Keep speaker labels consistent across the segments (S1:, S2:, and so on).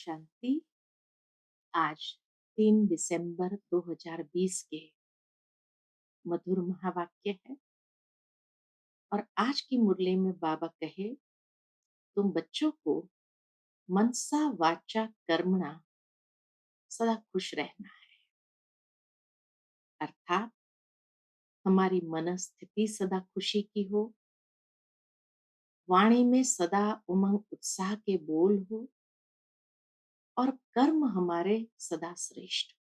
S1: शांति। आज 3 दिसंबर 2020 के मधुर महावाक्य है और आज की मुरली में बाबा कहे, तुम बच्चों को मनसा वाचा कर्मणा सदा खुश रहना है। अर्थात हमारी मनस्थिति सदा खुशी की हो, वाणी में सदा उमंग उत्साह के बोल हो और कर्म हमारे सदा श्रेष्ठ।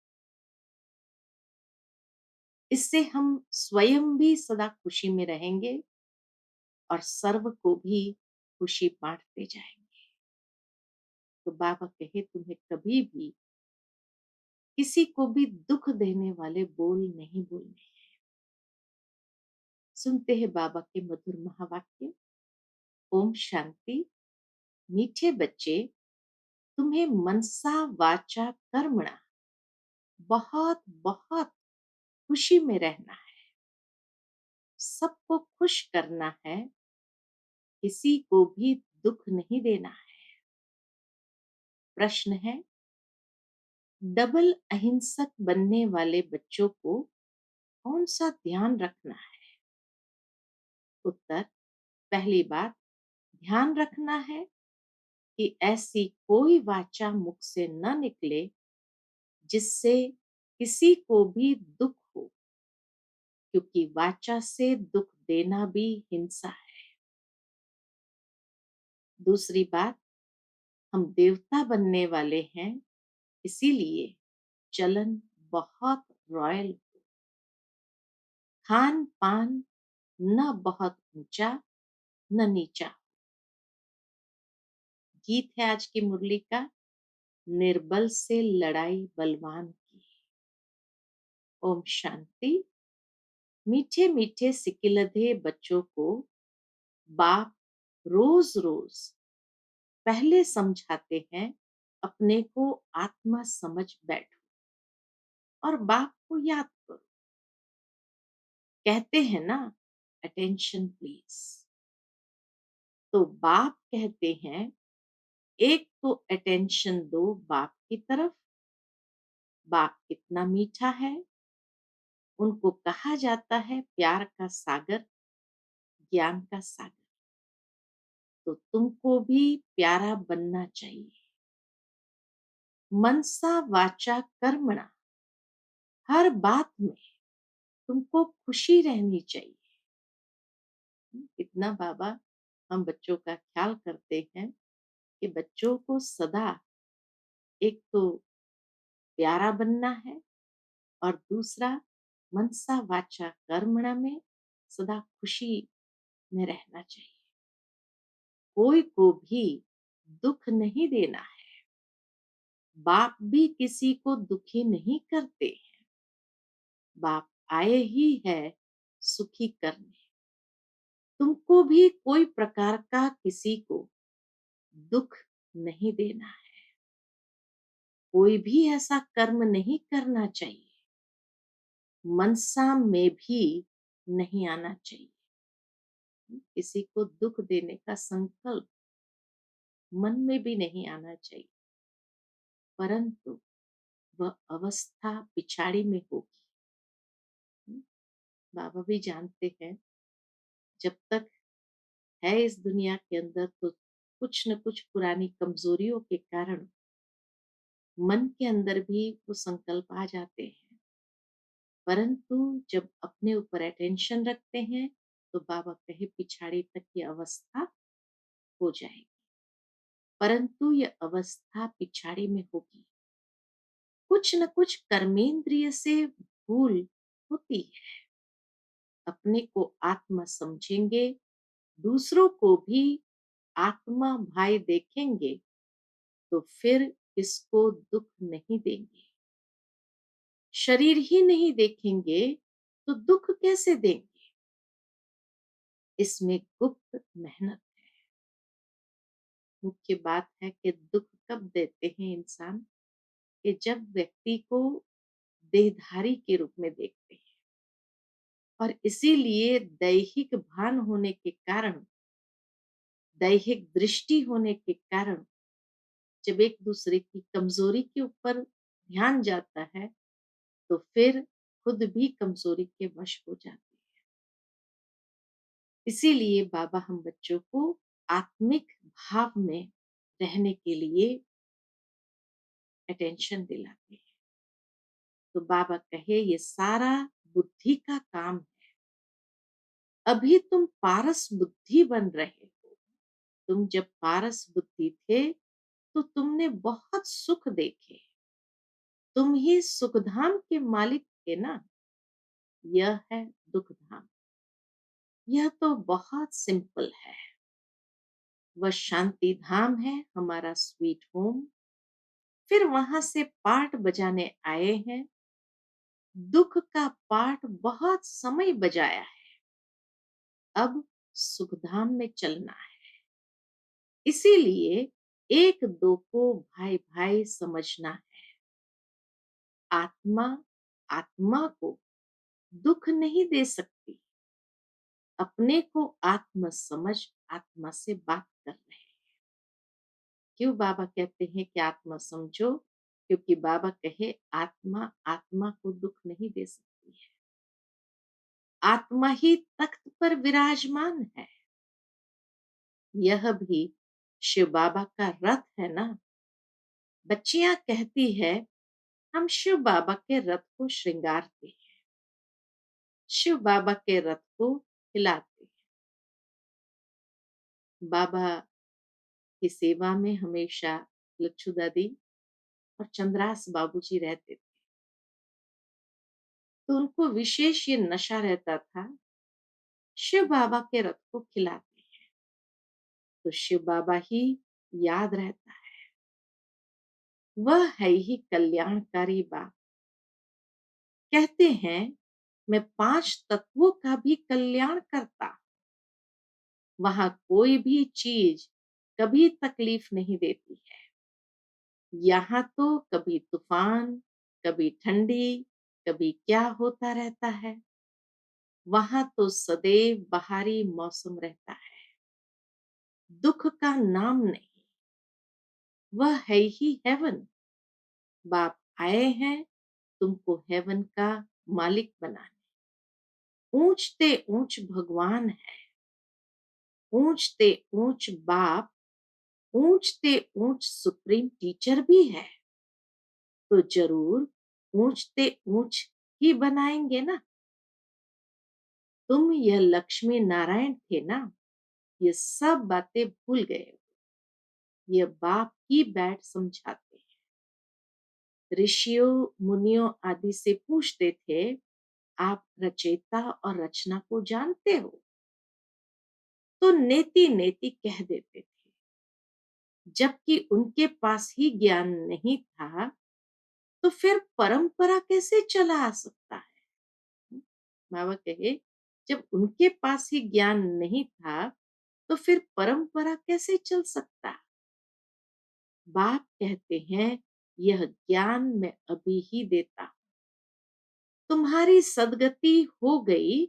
S1: इससे हम स्वयं भी सदा खुशी में रहेंगे और सर्व को भी खुशी बांटते जाएंगे। तो बाबा कहे, तुम्हें कभी भी किसी को भी दुख देने वाले बोल नहीं बोलने। सुनते हैं बाबा के मधुर महावाक्य। ओम शांति। मीठे बच्चे, तुम्हें मनसा वाचा कर्मणा बहुत बहुत खुशी में रहना है, सबको खुश करना है, किसी को भी दुख नहीं देना है। प्रश्न है, डबल अहिंसक बनने वाले बच्चों को कौन सा ध्यान रखना है? उत्तर, पहली बात, ध्यान रखना है कि ऐसी कोई वाचा मुख से न निकले जिससे किसी को भी दुख हो, क्योंकि वाचा से दुख देना भी हिंसा है। दूसरी बात, हम देवता बनने वाले हैं, इसीलिए चलन बहुत रॉयल हो, खान पान न बहुत ऊंचा न नीचा। गीत है आज की मुरली का, निर्बल से लड़ाई बलवान की। ओम शांति। मीठे मीठे सिकिलधे बच्चों को बाप रोज रोज पहले समझाते हैं, अपने को आत्मा समझ बैठो और बाप को याद करो। कहते हैं ना, अटेंशन प्लीज। तो बाप कहते हैं, एक तो अटेंशन दो बाप की तरफ। बाप कितना मीठा है, उनको कहा जाता है प्यार का सागर, ज्ञान का सागर। तो तुमको भी प्यारा बनना चाहिए। मनसा वाचा कर्मणा, हर बात में तुमको खुशी रहनी चाहिए। इतना बाबा हम बच्चों का ख्याल करते हैं कि बच्चों को सदा एक तो प्यारा बनना है और दूसरा मनसा वाचा कर्मणा में सदा खुशी में रहना चाहिए। कोई को भी दुख नहीं देना है। बाप भी किसी को दुखी नहीं करते हैं। बाप आए ही है सुखी करने। तुमको भी कोई प्रकार का किसी को दुख नहीं देना है। कोई भी ऐसा कर्म नहीं करना चाहिए, मनसा में भी नहीं आना चाहिए। किसी को दुख देने का संकल्प मन में भी नहीं आना चाहिए, परंतु वह अवस्था पिछाड़ी में होगी। बाबा भी जानते हैं, जब तक है इस दुनिया के अंदर तो कुछ न कुछ पुरानी कमजोरियों के कारण मन के अंदर भी वो संकल्प आ जाते हैं। परंतु जब अपने ऊपर अटेंशन रखते हैं तो बाबा कहे पिछाड़ी तक ये अवस्था हो जाएगी। परंतु ये अवस्था पिछाड़ी में होगी। कुछ न कुछ कर्मेंद्रिय से भूल होती है। अपने को आत्मा समझेंगे, दूसरों को भी आत्मा भाई देखेंगे, तो फिर इसको दुख नहीं देंगे। शरीर ही नहीं देखेंगे तो दुख कैसे देंगे? इसमें गुप्त मेहनत है। मुख्य बात है कि दुख कब देते हैं इंसान, कि जब व्यक्ति को देहधारी के रूप में देखते हैं। और इसीलिए दैहिक भान होने के कारण, दैहिक दृष्टि होने के कारण जब एक दूसरे की कमजोरी के ऊपर ध्यान जाता है तो फिर खुद भी कमजोरी के वश हो जाते हैं। इसीलिए बाबा हम बच्चों को आत्मिक भाव में रहने के लिए अटेंशन दिलाते हैं। तो बाबा कहे ये सारा बुद्धि का काम है। अभी तुम पारस बुद्धि बन रहे हो। तुम जब पारस बुद्धि थे तो तुमने बहुत सुख देखे। तुम ही सुखधाम के मालिक थे ना। यह है दुखधाम। यह तो बहुत सिंपल है। वह शांति धाम है, हमारा स्वीट होम। फिर वहां से पाठ बजाने आए हैं। दुख का पाठ बहुत समय बजाया है। अब सुखधाम में चलना है। इसीलिए एक दो को भाई भाई समझना है। आत्मा आत्मा को दुख नहीं दे सकती। अपने को आत्म समझ आत्मा से बात कर रहे हैं। क्यों बाबा कहते हैं कि आत्मा समझो? क्योंकि बाबा कहे आत्मा आत्मा को दुख नहीं दे सकती है। आत्मा ही तख्त पर विराजमान है। यह भी शिव बाबा का रथ है ना। बच्चियां कहती है हम शिव बाबा के रथ को श्रृंगारते हैं, शिव बाबा के रथ को हिलाते हैं। बाबा की सेवा में हमेशा लच्छू दादी और चंद्रास बाबूजी रहते थे। तो उनको विशेष ये नशा रहता था, शिव बाबा के रथ को खिलाते हैं तो शिव बाबा ही याद रहता है। वह है ही कल्याणकारी बाप। कहते हैं मैं 5 तत्वों का भी कल्याण करता। वहां कोई भी चीज कभी तकलीफ नहीं देती है। यहाँ तो कभी तूफान, कभी ठंडी, कभी क्या होता रहता है। वहां तो सदैव बहारी मौसम रहता है। दुख का नाम नहीं। वह है ही हेवन। बाप आए हैं तुमको हेवन का मालिक बनाने। ऊंचते ऊंच भगवान है। ऊंचते ऊंच बाप, ऊंचते ऊंच सुप्रीम टीचर भी है। तो जरूर ऊंचते ऊंच ही बनाएंगे ना। तुम यह लक्ष्मी नारायण थे ना। ये सब बातें भूल गए हो। ये बाप ही बैठ समझाते हैं। ऋषियों मुनियों आदि से पूछते थे आप रचयिता और रचना को जानते हो? तो नेति नेति कह देते थे। जबकि उनके पास ही ज्ञान नहीं था तो फिर परंपरा कैसे चला आ सकता है? बाबा कहे जब उनके पास ही ज्ञान नहीं था तो फिर परंपरा कैसे चल सकता? बाप कहते हैं यह ज्ञान मैं अभी ही देता हूं। तुम्हारी सदगति हो गई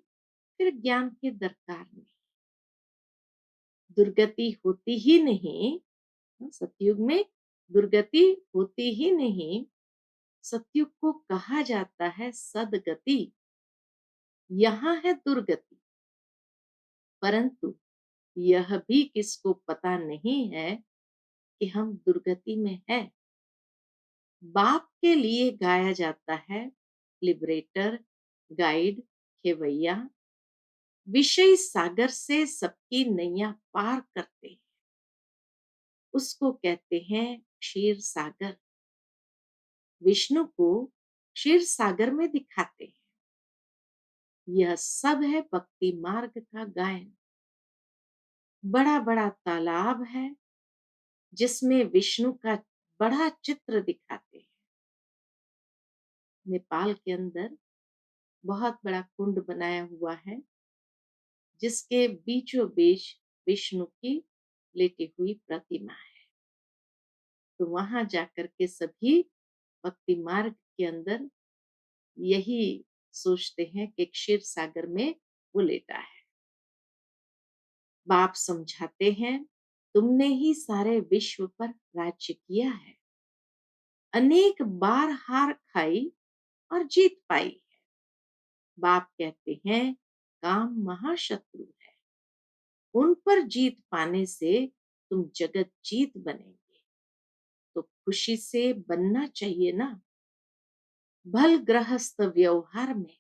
S1: फिर ज्ञान की दरकार नहीं। दुर्गति होती ही नहीं। सतयुग में दुर्गति होती ही नहीं। सतयुग को कहा जाता है सदगति। यहाँ है दुर्गति। परंतु यह भी किसको पता नहीं है कि हम दुर्गति में है। बाप के लिए गाया जाता है लिबरेटर, गाइड, खेवैया। विषय सागर से सबकी नैया पार करते हैं। उसको कहते हैं क्षीर सागर। विष्णु को क्षीर सागर में दिखाते हैं। यह सब है भक्ति मार्ग का गायन। बड़ा बड़ा तालाब है जिसमें विष्णु का बड़ा चित्र दिखाते हैं। नेपाल के अंदर बहुत बड़ा कुंड बनाया हुआ है जिसके बीचों बीच विष्णु की लेटी हुई प्रतिमा है। तो वहां जाकर के सभी भक्ति मार्ग के अंदर यही सोचते हैं कि क्षीर सागर में वो लेटा है। बाप समझाते हैं तुमने ही सारे विश्व पर राज्य किया है, अनेक बार हार खाई और जीत पाई। बाप कहते हैं काम महाशत्रु है, उन पर जीत पाने से तुम जगत जीत बनेंगे। तो खुशी से बनना चाहिए ना। भल गृहस्थ व्यवहार में,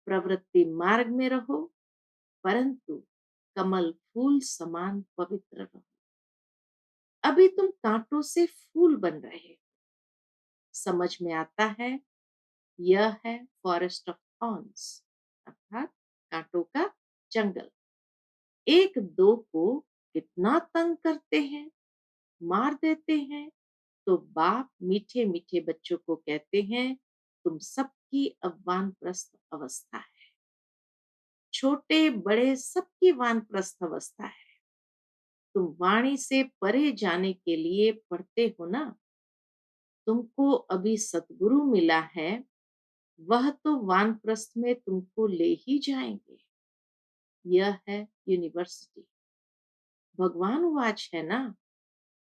S1: प्रवृत्ति मार्ग में रहो, परंतु कमल फूल समान पवित्र रहो। अभी तुम कांटों से फूल बन रहे हो। समझ में आता है यह है फॉरेस्ट ऑफ थॉर्न्स, अर्थात कांटों का जंगल। एक दो को कितना तंग करते हैं, मार देते हैं, तो बाप मीठे मीठे बच्चों को कहते हैं तुम सबकी अब वानप्रस्थ अवस्था है। छोटे बड़े सबकी वानप्रस्थ अवस्था है। तुम वाणी से परे जाने के लिए पढ़ते हो ना। तुमको अभी सतगुरु मिला है, वह तो वानप्रस्थ में तुमको ले ही जाएंगे। यह है यूनिवर्सिटी। भगवान वाच है ना,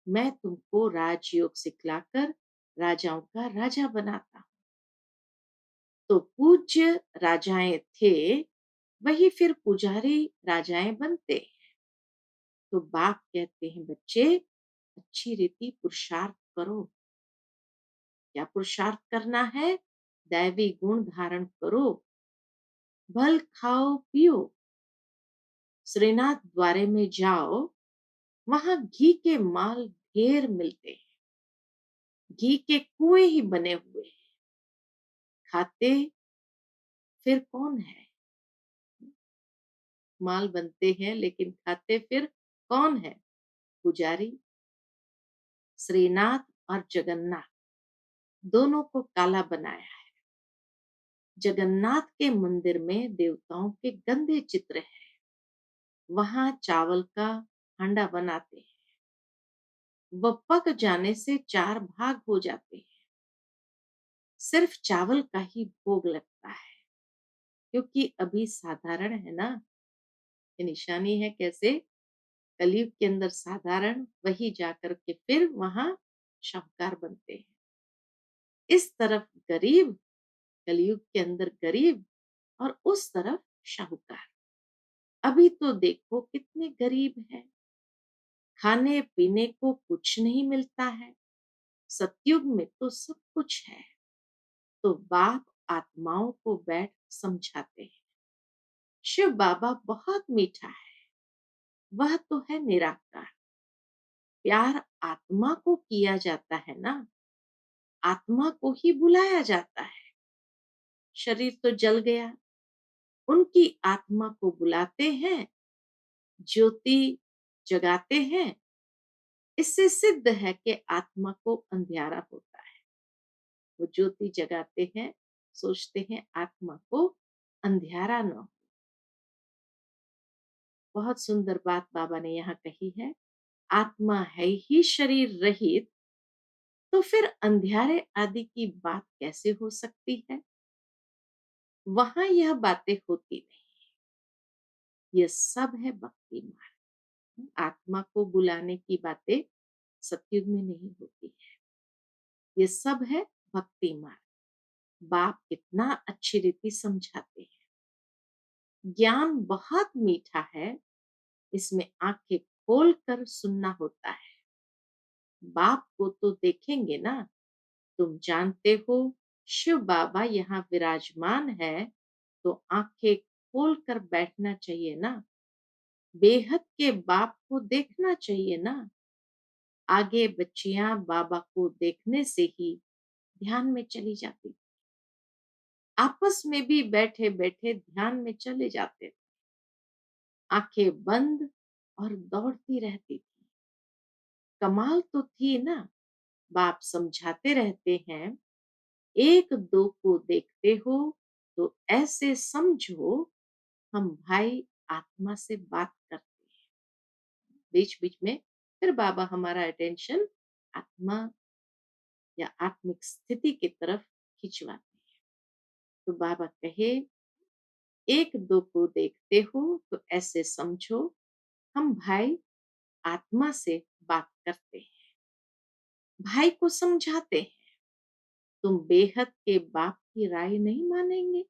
S1: मैं तुमको राजयोग सिखलाकर राजाओं का राजा बनाता हूं। तो पूज्य राजाएं थे, वही फिर पुजारी राजाएं बनते हैं। तो बाप कहते हैं बच्चे अच्छी रीति पुरुषार्थ करो। क्या पुरुषार्थ करना है? दैवी गुण धारण करो, भल खाओ पियो, श्रीनाथ द्वारे में जाओ, वहां घी के माल ढेर मिलते हैं। घी के कुएं ही बने हुए हैं। खाते फिर कौन है? माल बनते हैं लेकिन खाते फिर कौन है? पुजारी। श्रीनाथ और जगन्नाथ दोनों को काला बनाया है। जगन्नाथ के मंदिर में देवताओं के गंदे चित्र हैं। वहां चावल का हांडा बनाते हैं, वह पक जाने से चार भाग हो जाते हैं। सिर्फ चावल का ही भोग लगता है, क्योंकि अभी साधारण है ना। ये निशानी है कैसे कलयुग के अंदर साधारण, वही जाकर के फिर वहां शाहूकार बनते हैं। इस तरफ गरीब, कलयुग के अंदर गरीब, और उस तरफ शाहूकार। अभी तो देखो कितने गरीब हैं, खाने पीने को कुछ नहीं मिलता है। सतयुग में तो सब कुछ है। तो बाप आत्माओं को बैठ समझाते हैं। शिव बाबा बहुत मीठा है, वह तो है निराकार। प्यार आत्मा को किया जाता है ना, आत्मा को ही बुलाया जाता है। शरीर तो जल गया, उनकी आत्मा को बुलाते हैं, ज्योति जगाते हैं। इससे सिद्ध है कि आत्मा को अंधियारा होता है। वो ज्योति जगाते हैं, सोचते हैं आत्मा को अंधियारा न हो। बहुत सुंदर बात बाबा ने यहाँ कही है। आत्मा है ही शरीर रहित, तो फिर अंधियारे आदि की बात कैसे हो सकती है? वहां यह बातें होती नहीं। यह सब है भक्ति मार्ग। आत्मा को बुलाने की बातें सतयुग में नहीं होती है। ये सब है भक्ति मार्ग। बाप कितना अच्छी रीति समझाते हैं। ज्ञान बहुत मीठा है, इसमें आंखें खोल कर सुनना होता है। बाप को तो देखेंगे ना। तुम जानते हो शिव बाबा यहाँ विराजमान है, तो आंखें खोल कर बैठना चाहिए ना। बेहद के बाप को देखना चाहिए ना। आगे बच्चियां बाबा को देखने से ही ध्यान में चली जाती, आपस में भी बैठे बैठे ध्यान में चले जाते, आंखें बंद और दौड़ती रहती थी। कमाल तो थी ना। बाप समझाते रहते हैं एक दो को देखते हो तो ऐसे समझो हम भाई आत्मा से बात करते हैं। बीच बीच में फिर बाबा हमारा अटेंशन आत्मा या आत्मिक स्थिति की तरफ खिंचवाते हैं। तो बाबा कहे एक दो को देखते हो तो ऐसे समझो हम भाई आत्मा से बात करते हैं, भाई को समझाते हैं, तुम बेहद के बाप की राय नहीं मानेंगे,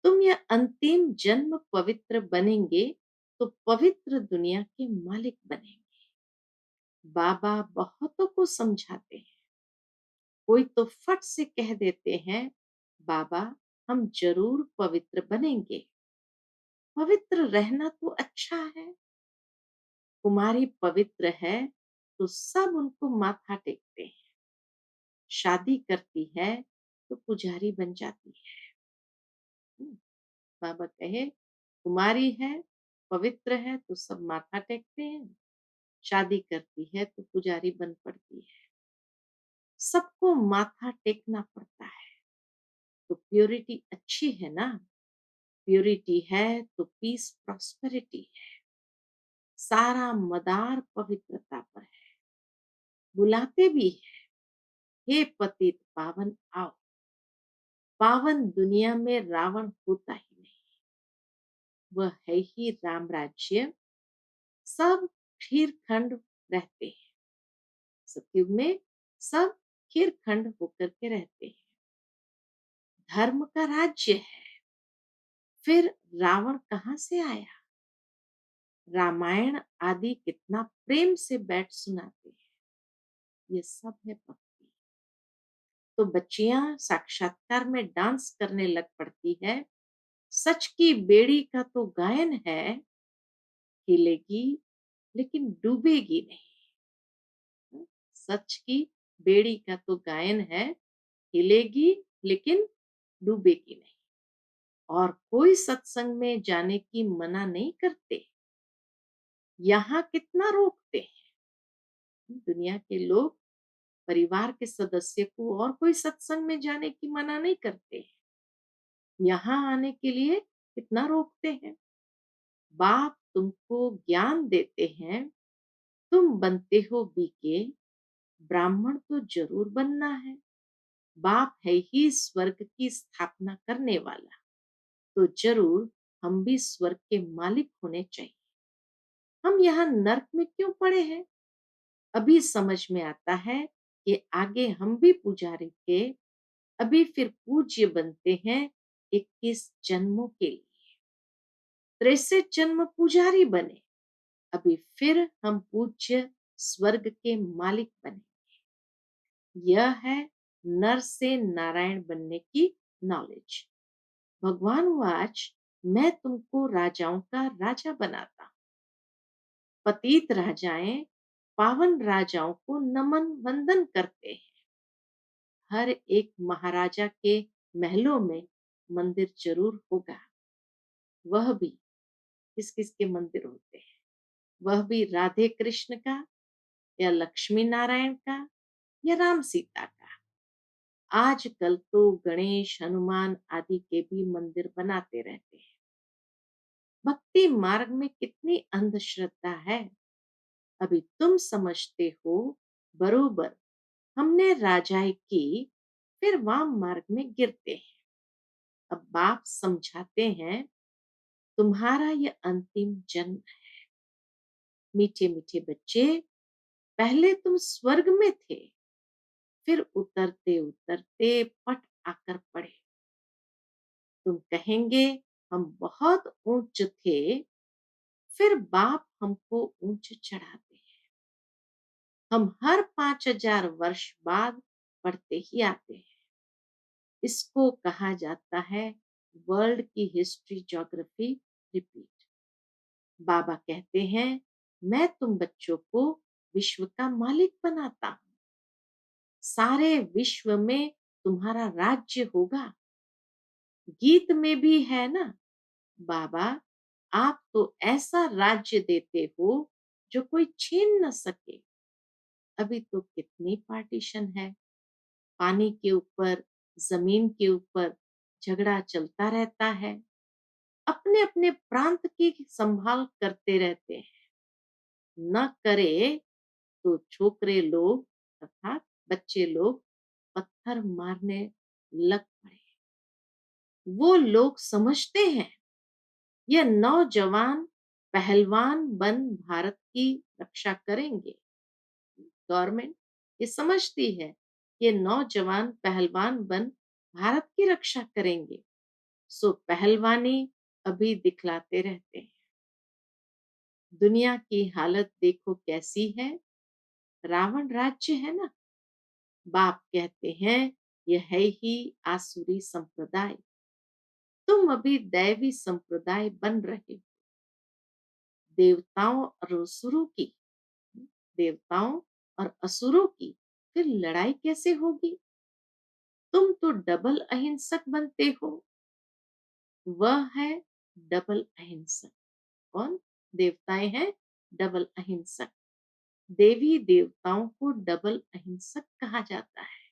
S1: तुम यह अंतिम जन्म पवित्र बनेंगे तो पवित्र दुनिया के मालिक बनेंगे। बाबा बहुतों को समझाते हैं, कोई तो फट से कह देते हैं, बाबा हम जरूर पवित्र बनेंगे, पवित्र रहना तो अच्छा है। कुमारी पवित्र है तो सब उनको माथा टेकते हैं, शादी करती है तो पुजारी बन जाती है। हम्म, बाबा कहे कुमारी है, पवित्र है तो सब माथा टेकते हैं, शादी करती है तो पुजारी बन पड़ती है। सबको माथा टेकना पड़ता है। तो प्योरिटी अच्छी है ना, प्योरिटी है तो पीस प्रॉस्पेरिटी है। सारा मदार पवित्रता पर है। बुलाते भी है, हे पतित पावन आओ। पावन दुनिया में रावण होता ही नहीं, वह है ही राम राज्य। सब खीरखंड रहते हैं, सतयुग में सब खीरखंड होकर के रहते हैं। धर्म का राज्य है। फिर रावण कहाँ से आया? रामायण आदि कितना प्रेम से बैठ सुनाते हैं। ये सब है भक्ति। तो बच्चियां साक्षात्कार में डांस करने लग पड़ती है। सच की बेड़ी का तो गायन है, हिलेगी लेकिन डूबेगी नहीं। सच की बेड़ी का तो गायन है, हिलेगी लेकिन डूबेगी नहीं। और कोई सत्संग में जाने की मना नहीं करते, यहाँ कितना रोकते हैं। दुनिया के लोग परिवार के सदस्य को और कोई सत्संग में जाने की मना नहीं करते, यहाँ आने के लिए कितना रोकते हैं। बाप तुमको ज्ञान देते हैं, तुम बनते हो बीके, ब्राह्मण तो जरूर बनना है। बाप है ही स्वर्ग की स्थापना करने वाला, तो जरूर हम भी स्वर्ग के मालिक होने चाहिए। हम यहाँ नर्क में क्यों पड़े हैं? अभी समझ में आता है कि आगे हम भी पुजारी थे, अभी फिर पूज्य बनते हैं 21 जन्मों के लिए। 63 जन्म पुजारी बने, अभी फिर हम पूज्य स्वर्ग के मालिक बने। यह है नर से नारायण बनने की नॉलेज। भगवान वाच, मैं तुमको राजाओं का राजा बनाता हूं। पतित राजाएं पावन राजाओं को नमन वंदन करते हैं। हर एक महाराजा के महलों में मंदिर जरूर होगा। वह भी किस किस के मंदिर होते हैं? वह भी राधे कृष्ण का, या लक्ष्मी नारायण का, या राम सीता का। आजकल तो गणेश हनुमान आदि के भी मंदिर बनाते रहते हैं। भक्ति मार्ग में कितनी अंधश्रद्धा है, अभी तुम समझते हो। बरोबर हमने राजाई की, फिर वाम मार्ग में गिरते हैं। अब बाप समझाते हैं, तुम्हारा यह अंतिम जन्म है। मीठे मीठे बच्चे, पहले तुम स्वर्ग में थे, फिर उतरते उतरते पट आकर पड़े। तुम कहेंगे हम बहुत ऊंच थे, फिर बाप हमको ऊंच चढ़ाते हैं। हम हर 5000 वर्ष बाद पढ़ते ही आते हैं। इसको कहा जाता है वर्ल्ड की हिस्ट्री ज्योग्राफी रिपीट। बाबा कहते हैं, मैं तुम बच्चों को विश्व का मालिक बनाता हूँ। सारे विश्व में तुम्हारा राज्य होगा। गीत में भी है ना, बाबा आप तो ऐसा राज्य देते हो जो कोई छीन न सके। अभी तो कितनी पार्टीशन है, पानी के ऊपर, जमीन के ऊपर झगड़ा चलता रहता है। अपने अपने प्रांत की संभाल करते रहते हैं। न करे तो छोकरे लोग अर्थात बच्चे लोग पत्थर मारने लग पड़े। वो लोग समझते हैं यह नौजवान पहलवान बन भारत की रक्षा करेंगे। गवर्नमेंट ये समझती है कि नौजवान पहलवान बन भारत की रक्षा करेंगे, सो पहलवानी अभी दिखलाते रहते हैं। दुनिया की हालत देखो कैसी है। रावण राज्य है ना, बाप कहते हैं यह है ही आसुरी संप्रदाय। तुम अभी दैवी संप्रदाय बन रहे हो। देवताओं और असुरों की देवताओं और असुरों की फिर लड़ाई कैसे होगी? तुम तो डबल अहिंसक बनते हो। वह है डबल अहिंसक। कौन? देवताएं हैं डबल अहिंसक। देवी देवताओं को डबल अहिंसक कहा जाता है।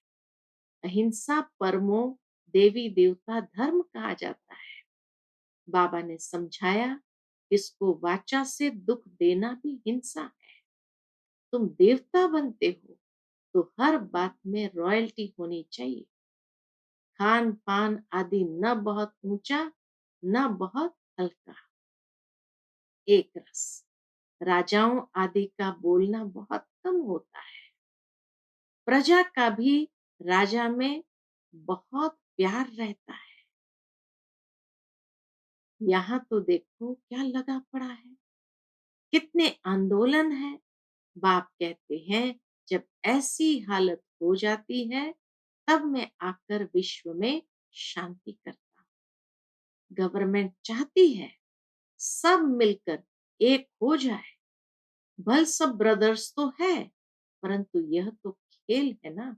S1: अहिंसा परमो देवी देवता धर्म कहा जाता है। बाबा ने समझाया, इसको वाचा से दुख देना भी हिंसा है। तुम देवता बनते हो तो हर बात में रॉयल्टी होनी चाहिए। खान पान आदि न बहुत ऊंचा न बहुत हल्का, एक रस। राजाओं आदि का बोलना बहुत कम होता है। प्रजा का भी राजा में बहुत प्यार रहता है। यहाँ तो देखो क्या लगा पड़ा है, कितने आंदोलन है। बाप कहते हैं जब ऐसी हालत हो जाती है तब मैं आकर विश्व में शांति करता हूँ। गवर्नमेंट चाहती है सब मिलकर एक हो जाए। भल सब ब्रदर्स तो है, परंतु यह तो खेल है ना।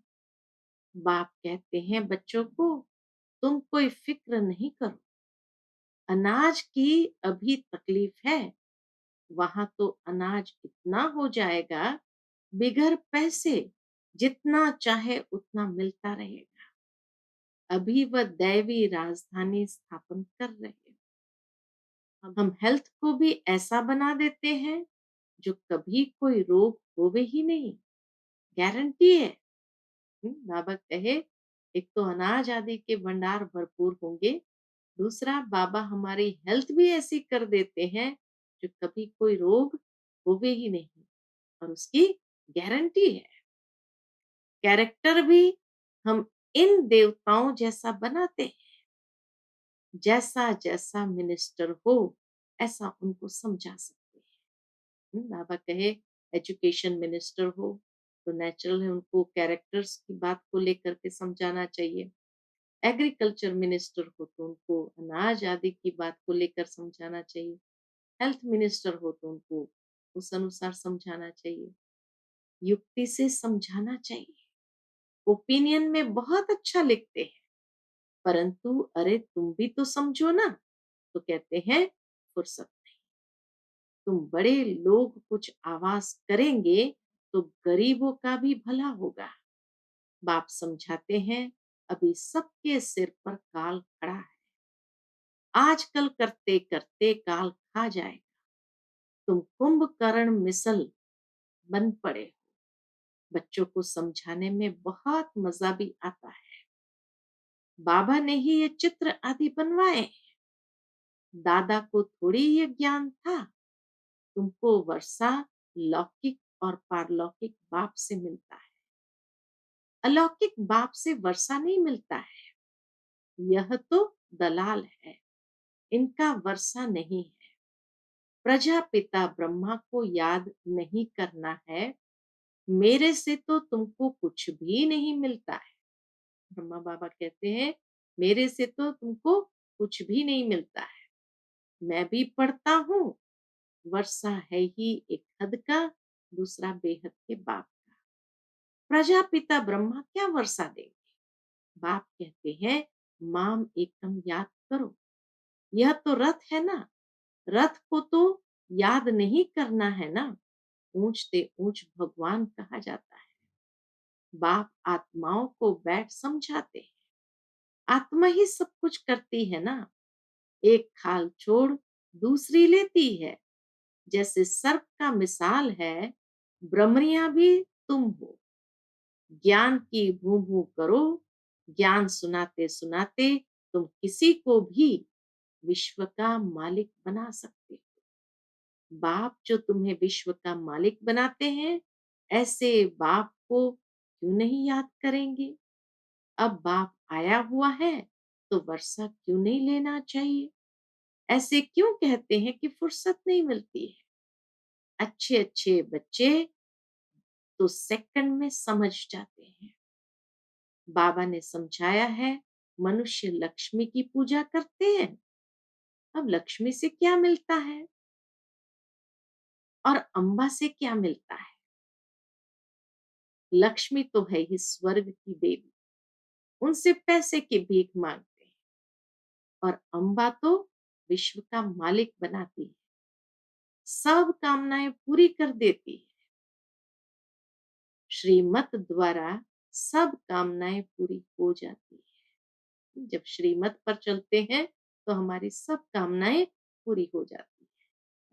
S1: बाप कहते हैं बच्चों को तुम कोई फिक्र नहीं करो। अनाज की अभी तकलीफ है, वहां तो अनाज इतना हो जाएगा बिगर पैसे जितना चाहे उतना मिलता रहेगा। अभी वह दैवी राजधानी स्थापन कर रहे हैं। हम हेल्थ को भी ऐसा बना देते हैं जो कभी कोई रोग होवे ही नहीं, गारंटी है। बाबा कहे एक तो अनाज आदि के भंडार भरपूर होंगे, दूसरा बाबा हमारी हेल्थ भी ऐसी कर देते हैं जो कभी कोई रोग होवे ही नहीं, और उसकी गारंटी है। कैरेक्टर भी हम इन देवताओं जैसा बनाते हैं। जैसा जैसा मिनिस्टर हो ऐसा उनको समझा सकते हैं। बाबा कहे एजुकेशन मिनिस्टर हो तो नेचुरल है उनको कैरेक्टर्स की बात को लेकर के समझाना चाहिए। एग्रीकल्चर मिनिस्टर हो तो उनको अनाज आदि की बात को लेकर समझाना चाहिए। हेल्थ मिनिस्टर हो तो उनको उस अनुसार समझाना चाहिए, युक्ति से समझाना चाहिए। ओपिनियन में बहुत अच्छा लिखते हैं, परंतु अरे तुम भी तो समझो ना, तो कहते हैं फुर्सत नहीं। तुम बड़े लोग कुछ आवाज करेंगे तो गरीबों का भी भला होगा। बाप समझाते हैं अभी सबके सिर पर काल खड़ा है। आजकल करते करते काल खा जाएगा। तुम कुंभकर्ण मिसल बन पड़े हो। बच्चों को समझाने में बहुत मजा भी आता है। बाबा ने ही ये चित्र आदि बनवाए हैं। दादा को थोड़ी ये ज्ञान था। तुमको वर्षा लौकिक और पारलौकिक बाप से मिलता है। अलौकिक बाप से वर्षा नहीं मिलता है। यह तो दलाल है, इनका वर्षा नहीं है। प्रजापिता ब्रह्मा को याद नहीं करना है। मेरे से तो तुमको कुछ भी नहीं मिलता है। ब्रह्मा बाबा कहते हैं मेरे से तो तुमको कुछ भी नहीं मिलता है। मैं भी पढ़ता हूँ। वर्षा है ही एक हद का, दूसरा बेहद के बाप का। प्रजापिता ब्रह्मा क्या वर्षा देंगे? बाप कहते हैं माम एकम याद करो। यह तो रथ है ना, रथ को तो याद नहीं करना है ना। ऊंचते ऊंच भगवान कहा जाता है। बाप आत्माओं को बैठ समझाते हैं। आत्मा ही सब कुछ करती है ना। एक खाल छोड़ दूसरी लेती है। जैसे सर्प का मिसाल है, ब्रह्मरिया भी तुम हो। ज्ञान की भू भू करो। ज्ञान सुनाते सुनाते तुम किसी को भी विश्व का मालिक बना सकते हो। बाप जो तुम्हें विश्व का मालिक बनाते हैं, ऐसे बाप को क्यों नहीं याद करेंगे? अब बाप आया हुआ है तो वर्षा क्यों नहीं लेना चाहिए? ऐसे क्यों कहते हैं कि फुर्सत नहीं मिलती है? अच्छे अच्छे बच्चे तो सेकंड में समझ जाते हैं। बाबा ने समझाया है, मनुष्य लक्ष्मी की पूजा करते हैं। अब लक्ष्मी से क्या मिलता है और अम्बा से क्या मिलता है? लक्ष्मी तो है ही स्वर्ग की देवी, उनसे पैसे की भीख मांगते हैं। और अम्बा तो विश्व का मालिक बनाती है, सब कामनाएं पूरी कर देती है। श्रीमत द्वारा सब कामनाएं पूरी हो जाती है। जब श्रीमत पर चलते हैं तो हमारी सब कामनाएं पूरी हो जाती है।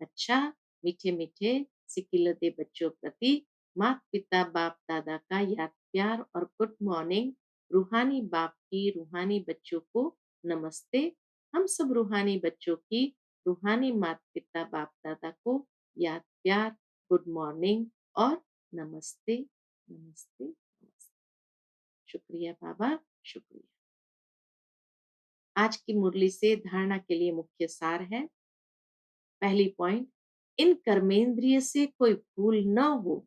S1: अच्छा, मीठे मीठे सिकिलते बच्चों प्रति माता पिता बाप दादा का याद प्यार और गुड मॉर्निंग। रूहानी बाप की रूहानी बच्चों को नमस्ते। हम सब रूहानी बच्चों की रूहानी माता पिता बाप दादा को याद प्यार, गुड मॉर्निंग और नमस्ते नमस्ते नमस्ते। शुक्रिया बाबा, शुक्रिया। आज की मुरली से धारणा के लिए मुख्य सार है। पहली पॉइंट, इन कर्मेंद्रिय से कोई भूल न हो,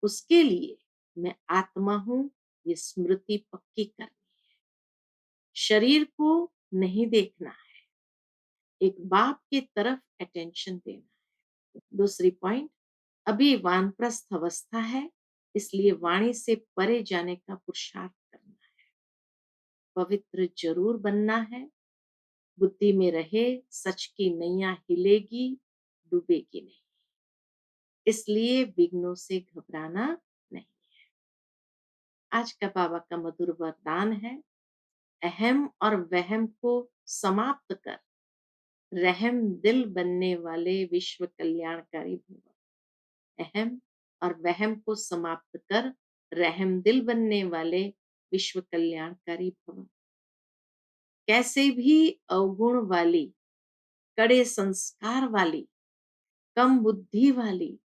S1: उसके लिए मैं आत्मा हूं, ये स्मृति पक्की करनी है। शरीर को नहीं देखना है, एक बाप की तरफ अटेंशन देना है। दूसरी पॉइंट, अभी वानप्रस्थ अवस्था है, इसलिए वाणी से परे जाने का पुरुषार्थ करना है। पवित्र जरूर बनना है, बुद्धि में रहे सच की नैया हिलेगी, डूबेगी नहीं, इसलिए विघ्नों से घबराना नहीं। आज का बाबा का मधुर वरदान है, अहम और वहम को समाप्त कर रहम दिल बनने वाले विश्व कल्याणकारी भव। अहम और वहम को समाप्त कर रहम दिल बनने वाले विश्व कल्याणकारी भव। कैसे भी अवगुण वाली, कड़े संस्कार वाली, कम बुद्धि वाली,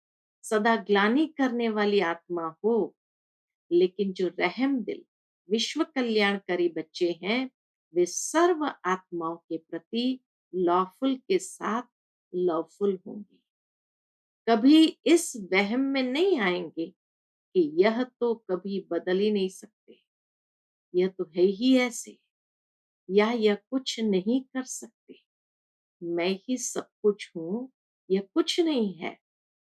S1: सदा ग्लानि करने वाली आत्मा हो, लेकिन जो रहम दिल विश्व कल्याणकारी बच्चे हैं, वे सर्व आत्माओं के प्रति लॉफुल के साथ लवफुल होंगे। कभी इस वहम में नहीं आएंगे कि यह तो कभी बदल ही नहीं सकते, यह तो है ही ऐसे, या यह कुछ नहीं कर सकते, मैं ही सब कुछ हूं, यह कुछ नहीं है।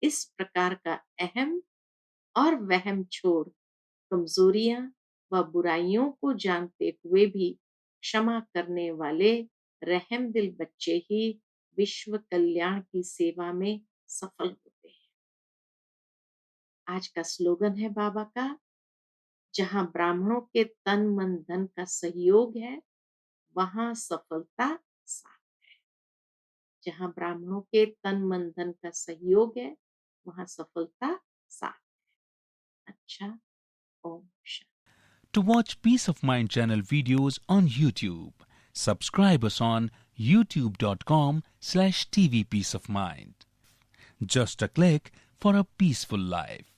S1: इस प्रकार का अहम और वहम छोड़ कमजोरियां व बुराइयों को जानते हुए भी क्षमा करने वाले रहम दिल बच्चे ही विश्व कल्याण की सेवा में सफल होते हैं। आज का स्लोगन है बाबा का, जहां ब्राह्मणों के तन मन धन का सहयोग है, वहां सफलता साथ। जहां ब्राह्मणों के तन मन धन का सहयोग है, वहां सफलता साथ। अच्छा, Om Shanti.
S2: To watch Peace of Mind channel videos on YouTube, subscribe us on youtube.com/tvpeaceofmind. Just a click for a peaceful life.